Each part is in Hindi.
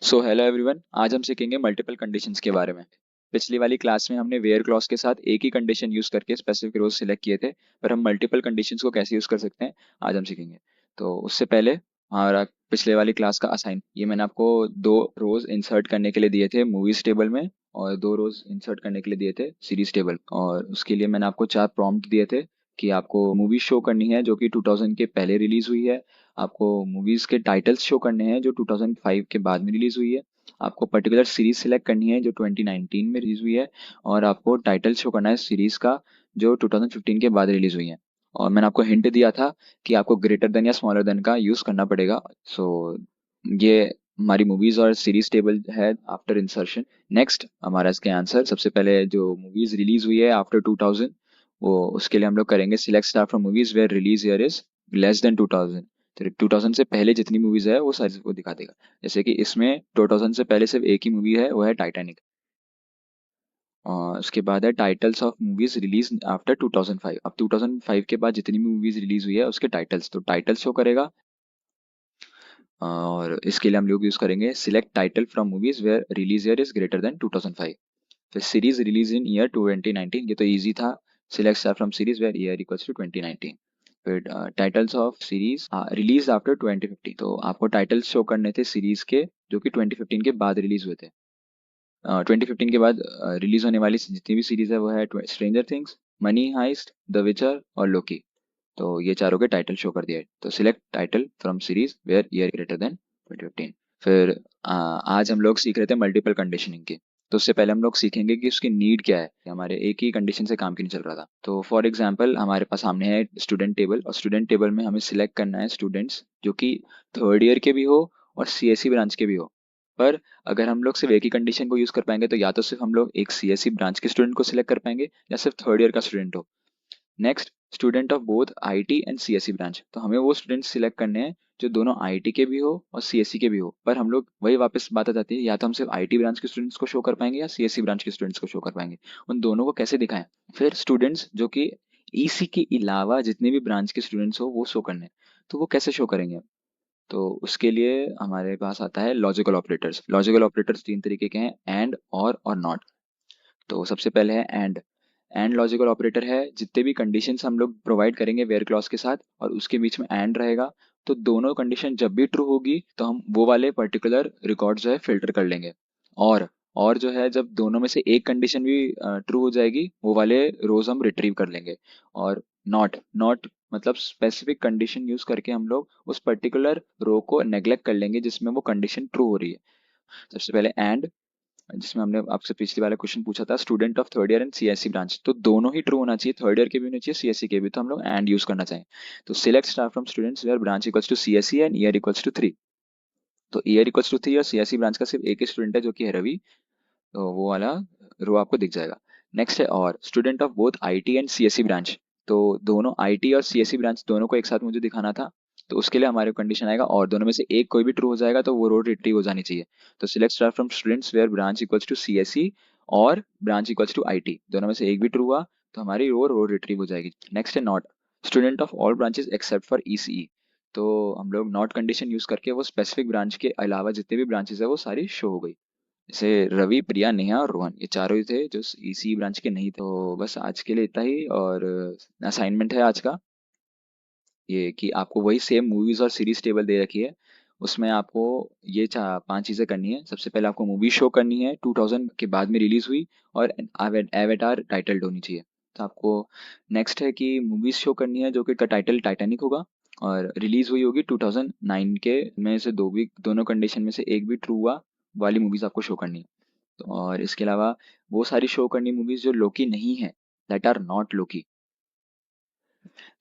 सो हेलो एवरीवन, आज हम सीखेंगे मल्टीपल कंडीशंस के बारे में। पिछली वाली क्लास में हमने वेयर क्लॉज के साथ एक ही कंडीशन यूज करके स्पेसिफिक रोज सिलेक्ट किए थे, पर हम मल्टीपल कंडीशंस को कैसे यूज कर सकते हैं आज हम सीखेंगे। तो उससे पहले हमारा पिछले वाली क्लास का असाइन, ये मैंने आपको दो रोज इंसर्ट करने के लिए दिए थे मूवीज टेबल में, और दो रोज इंसर्ट करने के लिए दिए थे सीरीज टेबल। और उसके लिए मैंने आपको चार प्रॉम्प्ट दिए थे कि आपको मूवी शो करनी है जो कि 2000 के पहले रिलीज हुई है, आपको मूवीज के टाइटल्स शो करने हैं जो 2005 के बाद में रिलीज हुई है, आपको पर्टिकुलर सीरीज सेलेक्ट करनी है जो 2019 में रिलीज हुई है, और आपको टाइटल शो करना है सीरीज का जो 2015 के बाद रिलीज हुई है। और मैंने आपको हिंट दिया था कि आपको ग्रेटर देन या स्मॉलर देन का यूज करना पड़ेगा। सो ये हमारी मूवीज और सीरीज टेबल है आफ्टर इंसर्शन। नेक्स्ट हमारा इसके आंसर, सबसे पहले जो मूवीज रिलीज हुई है आफ्टर 2000, वो उसके लिए हम लोग करेंगे select star from movies where release year is less than 2000। तो 2000 से पहले जितनी मूवीज है वो सारी वो दिखा देगा। जैसे कि इसमें 2000 से पहले सिर्फ एक ही मूवी है, वो है टाइटैनिक। और उसके बाद है titles of movies release after 2005। अब 2005 के बाद जितनी भी मूवीज रिलीज हुई है उसके टाइटल्स, तो टाइटल्स शो करेगा। और इसके लिए हम लोग यूज करेंगे select title from movies where release year is greater than 2005। फिर सीरीज रिलीज इन ईयर 2019, ये तो इजी था। Select star from series where year equals to 2019। फिर titles of series release after 2015, तो आपको टाइटल्स शो करने थे सीरीज के जो कि 2015 के बाद रिलीज हुए थे। 2015 के बाद रिलीज होने वाली जितनी भी सीरीज है वो है Stranger Things, Money Heist, the Witcher और लोकी। तो ये चारों के टाइटल शो कर दिया है। तो select title from series where year greater than 2015। फिर आज हम लोग सीख रहे थे मल्टीपल कंडीशनिंग की। तो उससे पहले हम लोग सीखेंगे कि उसकी नीड क्या है, कि हमारे एक ही कंडीशन से काम क्यों नहीं चल रहा था। तो फॉर एग्जांपल हमारे पास सामने है स्टूडेंट टेबल, और स्टूडेंट टेबल में हमें सिलेक्ट करना है स्टूडेंट्स जो कि थर्ड ईयर के भी हो और सीएससी ब्रांच के भी हो। पर अगर हम लोग सिर्फ एक ही कंडीशन को यूज कर पाएंगे तो या तो सिर्फ हम लोग एक सीएससी ब्रांच के स्टूडेंट को सिलेक्ट कर पाएंगे या सिर्फ थर्ड ईयर का स्टूडेंट हो। Next, student of both IT and CSC branch, तो हमें वो स्टूडेंट्स सिलेक्ट करने हैं जो दोनों आईटी के भी हो और सीएससी के भी हो। पर हम लोग वही वापस बात आ जाती है, या तो हम सिर्फ आईटी ब्रांच के स्टूडेंट्स को शो कर पाएंगे या सीएससी ब्रांच के स्टूडेंट्स को शो कर पाएंगे। उन दोनों को कैसे दिखाएं? फिर स्टूडेंट्स जो कि ईसी के अलावा जितने भी ब्रांच के स्टूडेंट्स हो वो शो करने हैं। तो वो कैसे शो करेंगे? तो उसके लिए हमारे पास आता है लॉजिकल ऑपरेटर्स। लॉजिकल ऑपरेटर्स तीन तरीके के हैं, एंड और नॉट। तो सबसे पहले है एंड लॉजिकल ऑपरेटर है, जितने भी कंडीशंस हम लोग प्रोवाइड करेंगे वेयर क्लॉज के साथ और उसके बीच में एंड रहेगा, तो दोनों कंडीशन जब भी ट्रू होगी तो हम वो वाले पर्टिकुलर रिकॉर्ड जो है फिल्टर कर लेंगे। और जो है जब दोनों में से एक कंडीशन भी ट्रू हो जाएगी वो वाले रोज हम रिट्रीव कर लेंगे। और नॉट मतलब स्पेसिफिक कंडीशन यूज करके हम लोग उस पर्टिकुलर रो को नेग्लेक्ट कर लेंगे जिसमें वो कंडीशन ट्रू हो रही है। सबसे पहले एंड, जिसमें हमने आपसे पिछली वाला क्वेश्चन पूछा था student of third year and CSC branch, तो दोनों ही ट्रू होना चाहिए, थर्ड ईयर के भी होने चाहिए सीएससी के भी, तो हम लोग एंड यूज करना चाहेंगे। तो select star from students where branch equals to CSC and year equals to 3। तो ईयर इक्वल्स टू 3 और सीएससी ब्रांच का सिर्फ एक ही स्टूडेंट है जो कि है रवि, तो वो वाला रो आपको दिख जाएगा। नेक्स्ट है और student of both IT and CSC branch, तो दोनों आईटी और सीएससी ब्रांच दोनों को एक साथ मुझे दिखाना था। तो उसके लिए हमारे कंडीशन आएगा और दोनों में से एक कोई भी ट्रू हो जाएगा तो वो रो रिट्रीव हो जानी चाहिए। तो select star from students where branch equals to CSC और ब्रांच इक्वल्स टू आईटी, दोनों में से एक भी ट्रू हुआ तो हमारी रो रिट्रीव हो जाएगी। नेक्स्ट है not, student of all branches except for ECE, तो हम लोग नॉट कंडीशन यूज करके वो स्पेसिफिक ब्रांच के अलावा जितने भी ब्रांचेस है वो सारी शो हो गई। जैसे रवि, प्रिया, नेहा और रोहन, ये चारों ही थे जो इसी ब्रांच के नहीं थे। तो बस आज के लिए इतना ही। और असाइनमेंट है आज का ये कि आपको वही सेम मूवीज और सीरीज टेबल दे रखी है, उसमें आपको ये पांच चीजें करनी है। सबसे पहले आपको मूवी शो करनी है 2000 के बाद में रिलीज हुई, और एवेटार टाइटल्ड होनी चाहिए। तो आपको नेक्स्ट है कि मूवीज शो करनी है जो कि टाइटल टाइटैनिक होगा और रिलीज हुई होगी 2009 के, में से दोनों कंडीशन में से एक भी ट्रू हुआ वाली मूवीज आपको शो करनी है। और इसके अलावा वो सारी शो करनी मूवीज जो लोकी नहीं है, दैट आर नॉट लोकी।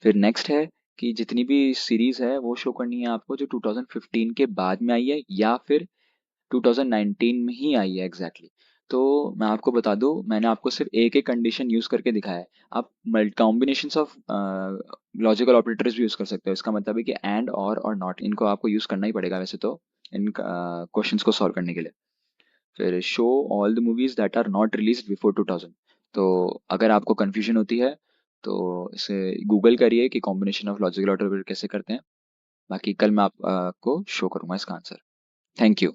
फिर नेक्स्ट है कि जितनी भी सीरीज है वो शो करनी है आपको जो 2015 के बाद में आई है या फिर 2019 में ही आई है एग्जैक्टली। तो मैं आपको बता दूं, मैंने आपको सिर्फ एक एक कंडीशन यूज करके दिखाया है। आप कॉम्बिनेशन ऑफ लॉजिकल ऑपरेटर्स भी यूज कर सकते हो। इसका मतलब है कि एंड और नॉट, इनको आपको यूज करना ही पड़ेगा वैसे तो इन क्वेश्चंस को सॉल्व करने के लिए। फिर show all the movies that are not release before 2000। तो अगर आपको कंफ्यूजन होती है तो इसे गूगल करिए कि कॉम्बिनेशन ऑफ लॉजिकल ऑपरेटर कैसे करते हैं। बाकी कल मैं आपको शो करूंगा इसका आंसर। Thank you.